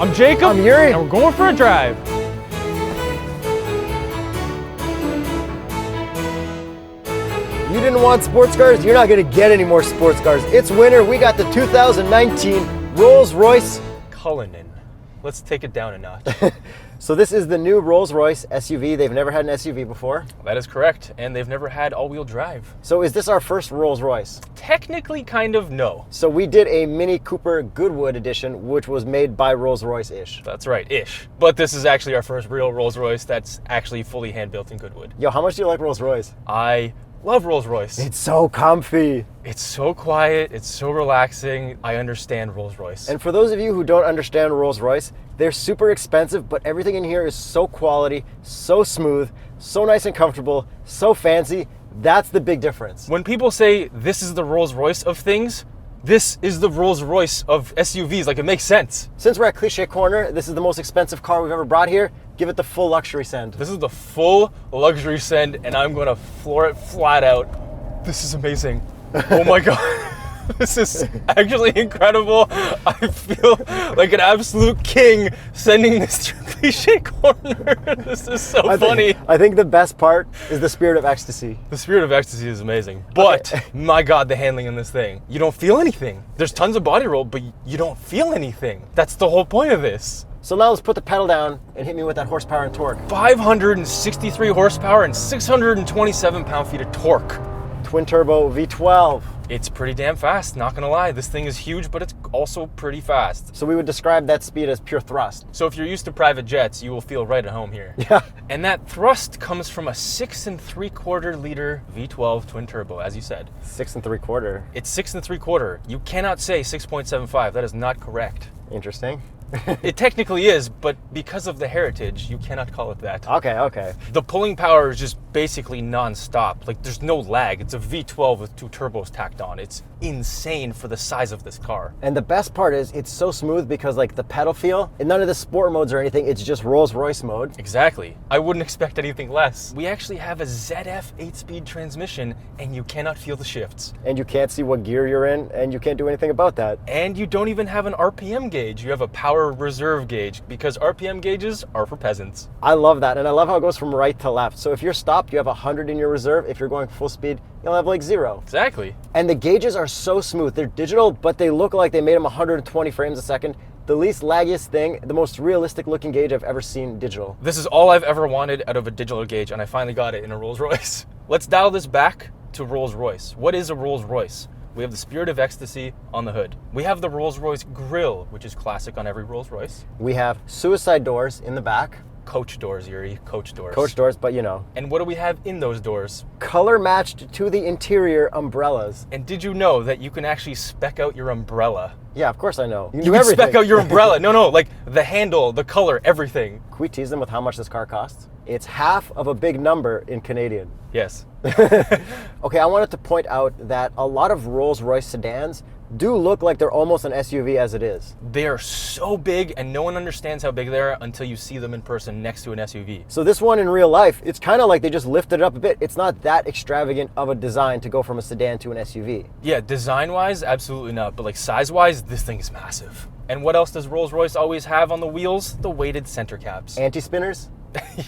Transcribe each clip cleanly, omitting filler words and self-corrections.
I'm Jacob. I'm Yuri. And we're going for a drive. You didn't want sports cars? You're not gonna get any more sports cars. It's winter. We got the 2019 Rolls-Royce Cullinan. Let's take it down a notch. So this is the new Rolls-Royce SUV. They've never had an SUV before. That is correct, and they've never had all-wheel drive. So is this our first Rolls-Royce? Technically, kind of, no. So we did a Mini Cooper Goodwood edition, which was made by Rolls-Royce-ish. That's right, ish. But this is actually our first real Rolls-Royce that's actually fully hand-built in Goodwood. Yo, how much do you like Rolls-Royce? I love Rolls-Royce. It's so comfy. It's so quiet, it's so relaxing. I understand Rolls-Royce. And for those of you who don't understand Rolls-Royce, they're super expensive, but everything in here is so quality, so smooth, so nice and comfortable, so fancy. That's the big difference. When people say this is the Rolls-Royce of things, this is the Rolls-Royce of SUVs. Like, it makes sense. Since we're at Cliche Corner, this is the most expensive car we've ever brought here. Give it the full luxury send. This is the full luxury send, and I'm gonna floor it flat out. This is amazing. Oh my God. This is actually incredible. I feel like an absolute king sending this to Cliche Corner. This is so funny. I think the best part is the Spirit of Ecstasy. The Spirit of Ecstasy is amazing. But, my God, the handling in this thing. You don't feel anything. There's tons of body roll, but you don't feel anything. That's the whole point of this. So now let's put the pedal down and hit me with that horsepower and torque. 563 horsepower and 627 pound-feet of torque. Twin turbo V12. It's pretty damn fast, not gonna lie. This thing is huge, but it's also pretty fast. So we would describe that speed as pure thrust. So if you're used to private jets, you will feel right at home here. Yeah. And that thrust comes from a 6 3/4 liter V12 twin turbo, as you said. 6 3/4. It's 6 3/4. You cannot say 6.75. That is not correct. Interesting. It technically is, but because of the heritage, you cannot call it that. Okay. The pulling power is just basically non-stop. Like, there's no lag. It's a V12 with 2 turbos tacked on. It's insane for the size of this car. And the best part is it's so smooth because like the pedal feel, and none of the sport modes or anything, it's just Rolls-Royce mode. Exactly. I wouldn't expect anything less. We actually have a ZF 8-speed transmission, and you cannot feel the shifts. And you can't see what gear you're in, and you can't do anything about that. And you don't even have an RPM gauge. You have a power reserve gauge, because RPM gauges are for peasants. I love that, and I love how it goes from right to left. So if you're stopped, you have 100 in your reserve. If you're going full speed, you'll have like 0. Exactly. And the gauges are so smooth. They're digital, but they look like they made them 120 frames a second. The least laggiest thing, the most realistic looking gauge I've ever seen digital. This is all I've ever wanted out of a digital gauge, and I finally got it in a Rolls-Royce. Let's dial this back to Rolls-Royce. What is a Rolls-Royce? We have the Spirit of Ecstasy on the hood. We have the Rolls-Royce grille, which is classic on every Rolls-Royce. We have suicide doors in the back. Coach doors, Yuri, coach doors. Coach doors, but you know. And what do we have in those doors? Color matched to the interior umbrellas. And did you know that you can actually spec out your umbrella? Yeah, of course I know. You can spec out your umbrella. No, like the handle, the color, everything. Can we tease them with how much this car costs? It's half of a big number in Canadian. Yes. Okay, I wanted to point out that a lot of Rolls-Royce sedans do look like they're almost an SUV as it is. They are so big, and no one understands how big they are until you see them in person next to an SUV. So this one in real life, it's kind of like they just lifted it up a bit. It's not that extravagant of a design to go from a sedan to an SUV. Yeah, design-wise, absolutely not. But like size-wise, this thing is massive. And what else does Rolls-Royce always have on the wheels? The weighted center caps. Anti-spinners?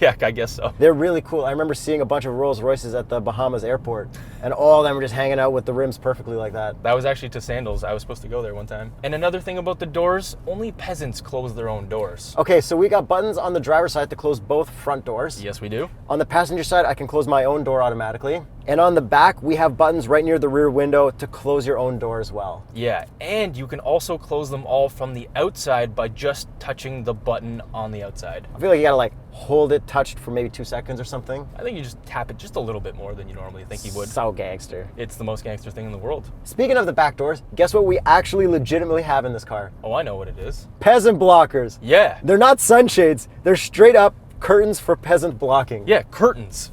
Yeah, I guess so. They're really cool. I remember seeing a bunch of Rolls-Royces at the Bahamas airport, and all of them were just hanging out with the rims perfectly like that. That was actually to Sandals. I was supposed to go there one time. And another thing about the doors, only peasants close their own doors. Okay, so we got buttons on the driver's side to close both front doors. Yes, we do. On the passenger side, I can close my own door automatically. And on the back, we have buttons right near the rear window to close your own door as well. Yeah, and you can also close them all from the outside by just touching the button on the outside. I feel like you gotta like hold it touched for maybe 2 seconds or something. I think you just tap it just a little bit more than you normally think you would. So gangster. It's the most gangster thing in the world. Speaking of the back doors, guess what we actually legitimately have in this car? Oh, I know what it is. Peasant blockers. Yeah. They're not sunshades. They're straight up curtains for peasant blocking. Yeah, curtains.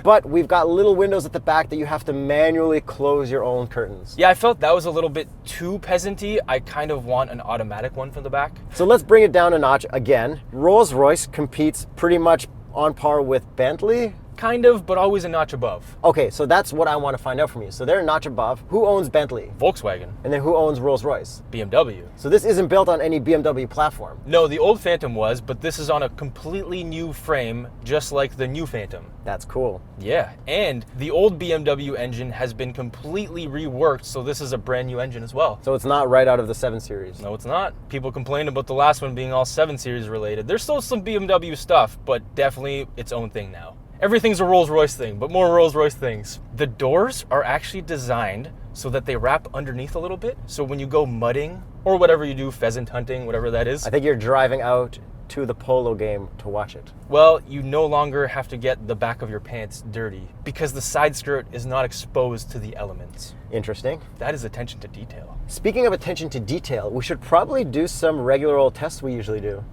But we've got little windows at the back that you have to manually close your own curtains. Yeah, I felt that was a little bit too peasant-y. I kind of want an automatic one from the back. So let's bring it down a notch again. Rolls-Royce competes pretty much on par with Bentley. Kind of, but always a notch above. Okay, so that's what I want to find out from you. So they're a notch above. Who owns Bentley? Volkswagen. And then who owns Rolls-Royce? BMW. So this isn't built on any BMW platform. No, the old Phantom was, but this is on a completely new frame, just like the new Phantom. That's cool. Yeah, and the old BMW engine has been completely reworked, so this is a brand new engine as well. So it's not right out of the 7 Series. No, it's not. People complained about the last one being all 7 Series related. There's still some BMW stuff, but definitely its own thing now. Everything's a Rolls-Royce thing, but more Rolls-Royce things. The doors are actually designed so that they wrap underneath a little bit. So when you go mudding, or whatever you do, pheasant hunting, whatever that is. I think you're driving out to the polo game to watch it. Well, you no longer have to get the back of your pants dirty because the side skirt is not exposed to the elements. Interesting. That is attention to detail. Speaking of attention to detail, we should probably do some regular old tests we usually do.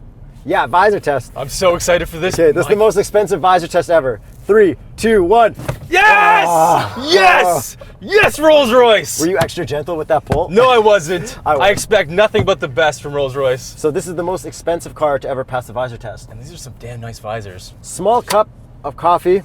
Yeah, visor test. I'm so excited for this. Okay, this is the most expensive visor test ever. 3, 2, 1. Yes! Yes! Yes, Rolls-Royce! Were you extra gentle with that pull? No, I wasn't. I was. I expect nothing but the best from Rolls-Royce. So this is the most expensive car to ever pass the visor test. And these are some damn nice visors. Small cup of coffee.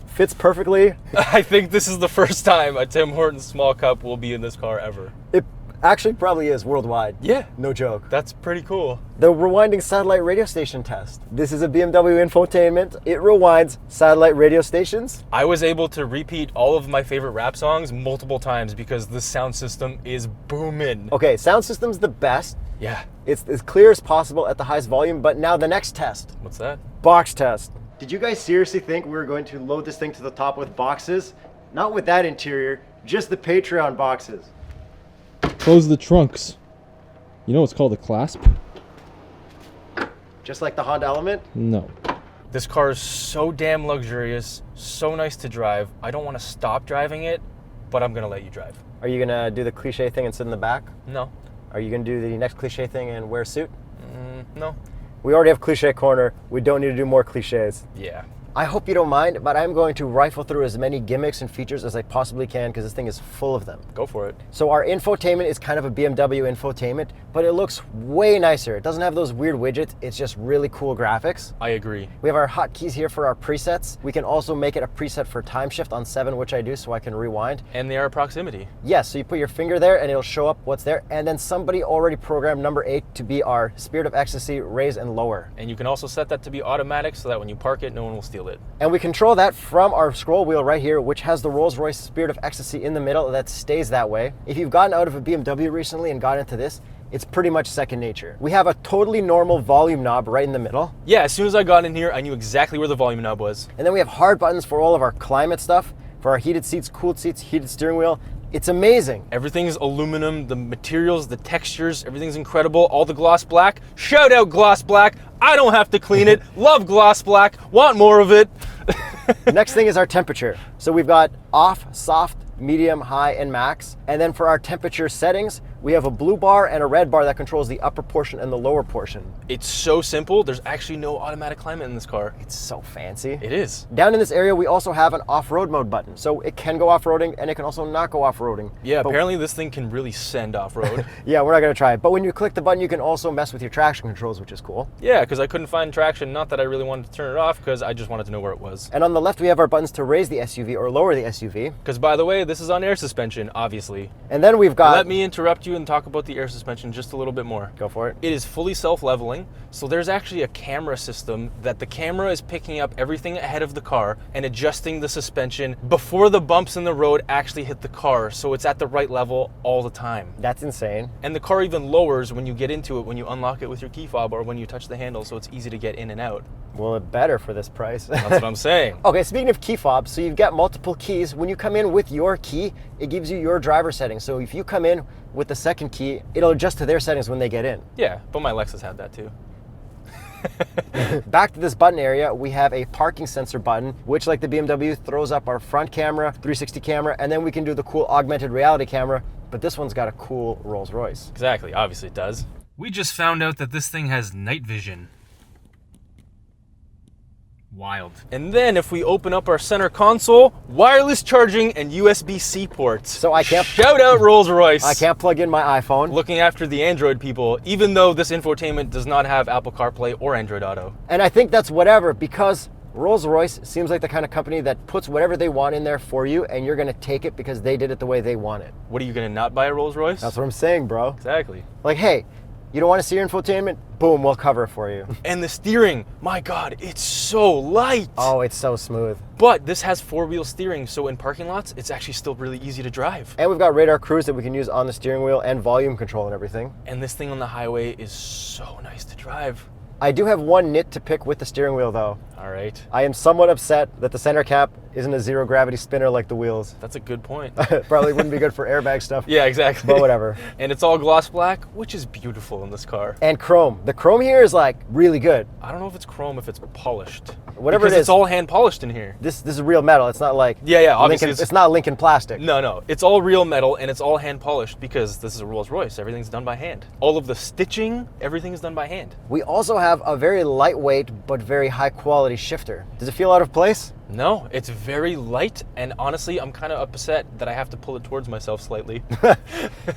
Fits perfectly. I think this is the first time a Tim Hortons small cup will be in this car ever. It actually probably is worldwide. Yeah. No joke. That's pretty cool. The rewinding satellite radio station test. This is a BMW Infotainment. It rewinds satellite radio stations. I was able to repeat all of my favorite rap songs multiple times because the sound system is booming. Okay, sound system's the best. Yeah. It's as clear as possible at the highest volume, but now the next test. What's that? Box test. Did you guys seriously think we were going to load this thing to the top with boxes? Not with that interior, just the Patreon boxes. Close the trunks. You know what's called a clasp? Just like the Honda Element? No. This car is so damn luxurious, so nice to drive. I don't want to stop driving it, but I'm going to let you drive. Are you gonna do the cliche thing and sit in the back? No. Are you gonna do the next cliche thing and wear a suit? No. We already have cliche corner. We don't need to do more cliches. Yeah. I hope you don't mind, but I'm going to rifle through as many gimmicks and features as I possibly can because this thing is full of them. Go for it. So our infotainment is kind of a BMW infotainment, but it looks way nicer. It doesn't have those weird widgets. It's just really cool graphics. I agree. We have our hotkeys here for our presets. We can also make it a preset for time shift on 7, which I do so I can rewind. And they are proximity. Yes, so you put your finger there and it'll show up what's there. And then somebody already programmed number 8 to be our Spirit of Ecstasy raise and lower. And you can also set that to be automatic so that when you park it, no one will steal it. And we control that from our scroll wheel right here, which has the Rolls-Royce Spirit of Ecstasy in the middle that stays that way. If you've gotten out of a BMW recently and got into this, it's pretty much second nature. We have a totally normal volume knob right in the middle. Yeah, as soon as I got in here, I knew exactly where the volume knob was. And then we have hard buttons for all of our climate stuff, for our heated seats, cooled seats, heated steering wheel. It's amazing. Everything's aluminum, the materials, the textures, everything's incredible. All the gloss black. Shout out gloss black. I don't have to clean it. Love gloss black. Want more of it. The next thing is our temperature. So we've got off, soft, medium, high, and max. And then for our temperature settings, we have a blue bar and a red bar that controls the upper portion and the lower portion. It's so simple. There's actually no automatic climate in this car. It's so fancy. It is. Down in this area, we also have an off-road mode button. So it can go off-roading and it can also not go off-roading. Yeah, But- apparently this thing can really send off-road. Yeah, we're not gonna try it. But when you click the button, you can also mess with your traction controls, which is cool. Yeah, because I couldn't find traction. Not that I really wanted to turn it off, because I just wanted to know where it was. And on the left, we have our buttons to raise the SUV or lower the SUV. Because, by the way, this is on air suspension, obviously. And then we've got... Let me interrupt you and talk about the air suspension just a little bit more. Go for it. It is fully self-leveling, so there's actually a camera system that the camera is picking up everything ahead of the car and adjusting the suspension before the bumps in the road actually hit the car, so it's at the right level all the time. That's insane. And the car even lowers when you get into it, when you unlock it with your key fob or when you touch the handle, so it's easy to get in and out. Well, it better for this price. That's what I'm saying. Okay, speaking of key fobs, so you've got multiple keys. When you come in with your key, it gives you your driver settings. So if you come in with the second key, it'll adjust to their settings when they get in. Yeah, but my Lexus had that too. Back to this button area, we have a parking sensor button, which like the BMW throws up our front camera, 360 camera, and then we can do the cool augmented reality camera, but this one's got a cool Rolls-Royce. Exactly, obviously it does. We just found out that this thing has night vision. Wild. And then if we open up our center console, wireless charging and USB-C ports. So I can't... Shout out Rolls-Royce. I can't plug in my iPhone. Looking after the Android people, even though this infotainment does not have Apple CarPlay or Android Auto. And I think that's whatever, because Rolls-Royce seems like the kind of company that puts whatever they want in there for you, and you're going to take it because they did it the way they want it. What, are you going to not buy a Rolls-Royce? That's what I'm saying, bro. Exactly. Like, hey, you don't want to see your infotainment? Boom, we'll cover it for you. And the steering, my God, it's so light. Oh, it's so smooth. But this has four-wheel steering, so in parking lots, it's actually still really easy to drive. And we've got radar cruise that we can use on the steering wheel and volume control and everything. And this thing on the highway is so nice to drive. I do have one nit to pick with the steering wheel, though. All right. I am somewhat upset that the center cap isn't a zero gravity spinner like the wheels. That's a good point. Probably wouldn't be good for airbag stuff. Yeah, exactly. But whatever. And it's all gloss black, which is beautiful in this car. And chrome. The chrome here is like really good. I don't know if it's chrome, if it's polished. Whatever because it is. It's all hand polished in here. This is real metal. It's not like Yeah, obviously Lincoln, it's not Lincoln plastic. No, it's all real metal and it's all hand polished because this is a Rolls-Royce. Everything's done by hand. All of the stitching, everything's done by hand. We also have a very lightweight but very high quality shifter. Does it feel out of place? No, it's very light, and honestly, I'm kind of upset that I have to pull it towards myself slightly.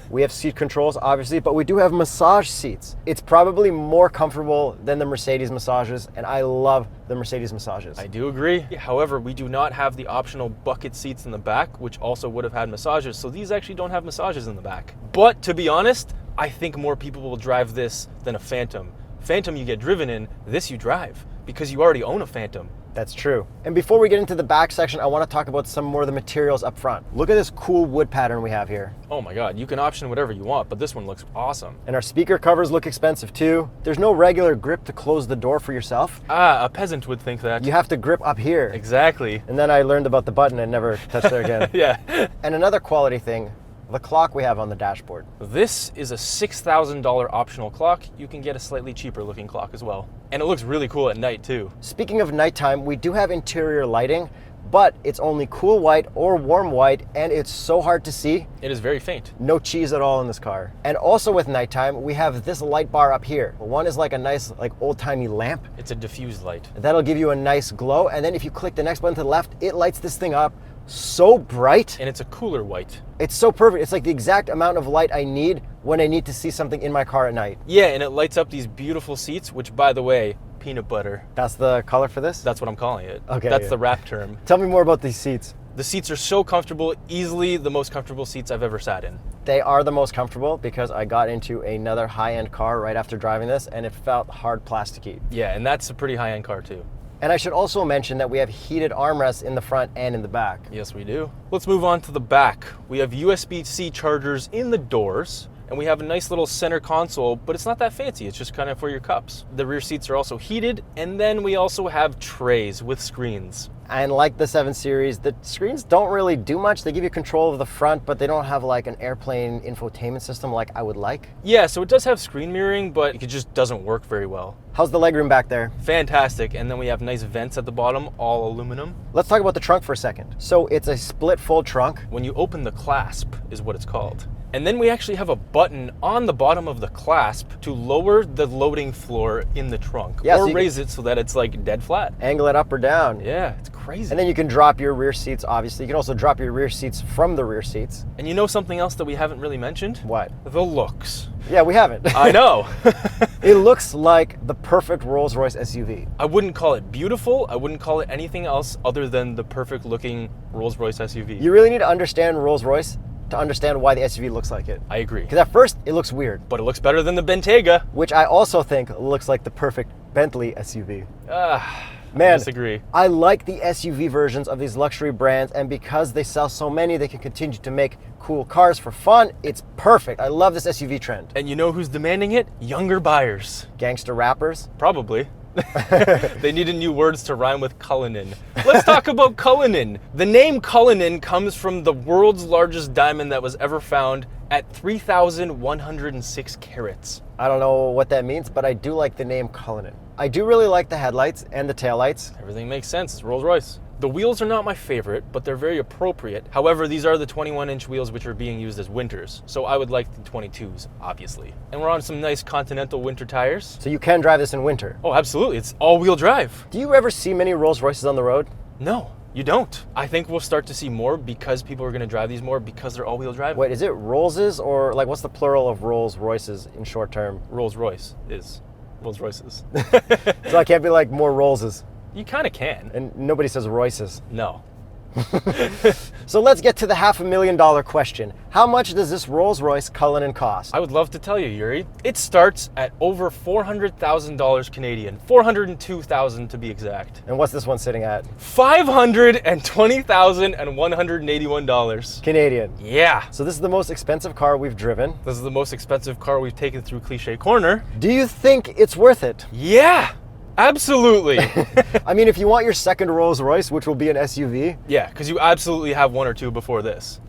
We have seat controls, obviously, but we do have massage seats. It's probably more comfortable than the Mercedes massages, and I love the Mercedes massages. I do agree. However, we do not have the optional bucket seats in the back, which also would have had massages, so these actually don't have massages in the back. But to be honest, I think more people will drive this than a Phantom. Phantom you get driven in, this you drive, because you already own a Phantom. That's true. And before we get into the back section, I want to talk about some more of the materials up front. Look at this cool wood pattern we have here. Oh my God, you can option whatever you want, but this one looks awesome. And our speaker covers look expensive too. There's no regular grip to close the door for yourself. Ah, a peasant would think that. You have to grip up here. Exactly. And then I learned about the button and never touched there again. Yeah. And another quality thing, the clock we have on the dashboard. This is a $6,000 optional clock. You can get a slightly cheaper looking clock as well. And it looks really cool at night too. Speaking of nighttime, we do have interior lighting, but it's only cool white or warm white, and it's so hard to see. It is very faint. No cheese at all in this car. And also with nighttime, we have this light bar up here. One is like a nice, like old-timey lamp. It's a diffused light. That'll give you a nice glow, and then if you click the next button to the left, it lights this thing up so bright. And it's a cooler white. It's so perfect. It's like the exact amount of light I need when I need to see something in my car at night. Yeah, and it lights up these beautiful seats, which by the way, peanut butter. That's the color for this? That's what I'm calling it. Okay. That's yeah. the rap term. Tell me more about these seats. The seats are so comfortable, easily the most comfortable seats I've ever sat in. They are the most comfortable because I got into another high-end car right after driving this, and it felt hard plasticky. Yeah, and that's a pretty high-end car too. And I should also mention that we have heated armrests in the front and in the back. Yes, we do. Let's move on to the back. We have USB-C chargers in the doors, and we have a nice little center console, but it's not that fancy. It's just kind of for your cups. The rear seats are also heated, and then we also have trays with screens. And like the 7 Series, the screens don't really do much. They give you control of the front, but they don't have like an airplane infotainment system like I would like. Yeah, so it does have screen mirroring, but it just doesn't work very well. How's the legroom back there? Fantastic, and then we have nice vents at the bottom, all aluminum. Let's talk about the trunk for a second. So it's a split full trunk. When you open the clasp is what it's called. And then we actually have a button on the bottom of the clasp to lower the loading floor in the trunk. Yeah, or so raise it so that it's like dead flat. Angle it up or down. Yeah, it's crazy. And then you can drop your rear seats, obviously. You can also drop your rear seats from the rear seats. And you know something else that we haven't really mentioned? What? The looks. Yeah, we haven't. I know. It looks like the perfect Rolls-Royce SUV. I wouldn't call it beautiful. I wouldn't call it anything else other than the perfect looking Rolls-Royce SUV. You really need to understand Rolls-Royce to understand why the SUV looks like it. I agree. Because at first, it looks weird. But it looks better than the Bentayga. Which I also think looks like the perfect Bentley SUV. Man, I disagree. I like the SUV versions of these luxury brands, and because they sell so many, they can continue to make cool cars for fun. It's perfect. I love this SUV trend. And you know who's demanding it? Younger buyers. Gangster rappers. Probably. They needed new words to rhyme with Cullinan. Let's talk about Cullinan. The name Cullinan comes from the world's largest diamond that was ever found at 3,106 carats. I don't know what that means, but I do like the name Cullinan. I do really like the headlights and the taillights. Everything makes sense. It's Rolls-Royce. The wheels are not my favorite, but they're very appropriate. However, these are the 21-inch wheels which are being used as winters, so I would like the 22s, obviously. And we're on some nice Continental winter tires. So you can drive this in winter. Oh, absolutely. It's all-wheel drive. Do you ever see many Rolls-Royces on the road? No, you don't. I think we'll start to see more because people are going to drive these more because they're all-wheel drive. Wait, is it Rollses, or like what's the plural of Rolls-Royces in short term? Rolls-Royce is Rolls-Royces. So I can't be like more Rollses. You kind of can. And nobody says Royces. No. So let's get to the $500,000 question. How much does this Rolls-Royce Cullinan cost? I would love to tell you, Yuri. It starts at over $400,000 Canadian. $402,000 to be exact. And what's this one sitting at? $520,181. Canadian. Yeah. So this is the most expensive car we've driven. This is the most expensive car we've taken through Cliche Corner. Do you think it's worth it? Yeah. Absolutely. I mean, if you want your second Rolls-Royce, which will be an SUV. Yeah, because you absolutely have one or two before this.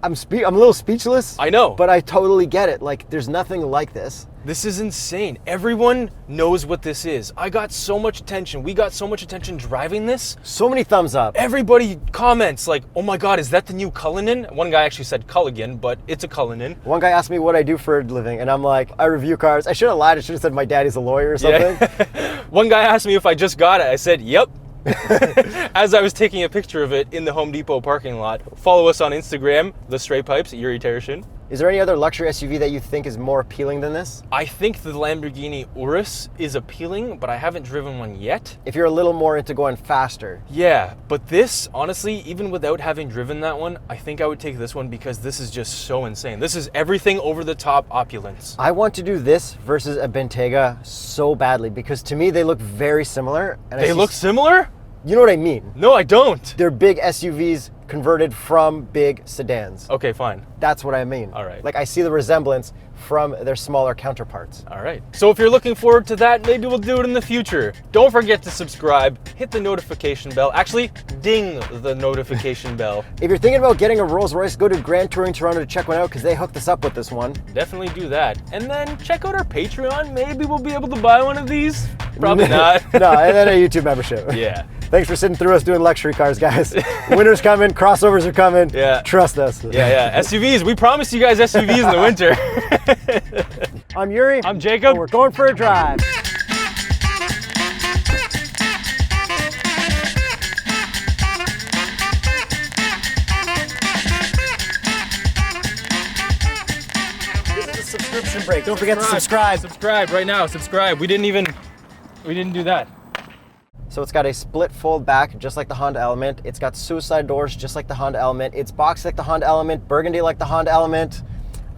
I'm a little speechless. I know. But I totally get it. Like, there's nothing like this. This is insane. Everyone knows what this is. I got so much attention. We got so much attention driving this. So many thumbs up. Everybody comments like, oh my God, is that the new Cullinan? One guy actually said Culligan, but it's a Cullinan. One guy asked me what I do for a living, and I'm like, I review cars. I should have lied. I should have said my daddy's a lawyer or something. Yeah. One guy asked me if I just got it. I said, yep. As I was taking a picture of it in the Home Depot parking lot. Follow us on Instagram, TheStraightPipes, Yuri Tereshin. Is there any other luxury SUV that you think is more appealing than this? I think the Lamborghini Urus is appealing, but I haven't driven one yet. If you're a little more into going faster. Yeah, but this, honestly, even without having driven that one, I think I would take this one because this is just so insane. This is everything over the top opulence. I want to do this versus a Bentayga so badly because to me they look very similar. And They look similar? You know what I mean? No, I don't. They're big SUVs converted from big sedans. Okay, fine. That's what I mean. All right. Like I see the resemblance from their smaller counterparts. All right. So if you're looking forward to that, maybe we'll do it in the future. Don't forget to subscribe, hit the notification bell. Actually, ding the notification bell. If you're thinking about getting a Rolls-Royce, go to Grand Touring Toronto to check one out because they hooked us up with this one. Definitely do that. And then check out our Patreon. Maybe we'll be able to buy one of these. Probably not. No, and then a YouTube membership. Yeah. Thanks for sitting through us doing luxury cars, guys. Winter's coming, crossovers are coming. Yeah. Trust us. Yeah. SUVs. We promised you guys SUVs in the winter. I'm Yuri. I'm Jacob. And we're going for a drive. This is a subscription break. Don't forget to subscribe. Subscribe right now. Subscribe. We didn't do that. So it's got a split fold back, just like the Honda Element. It's got suicide doors, just like the Honda Element. It's boxed like the Honda Element, burgundy like the Honda Element.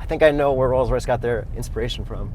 I think I know where Rolls-Royce got their inspiration from.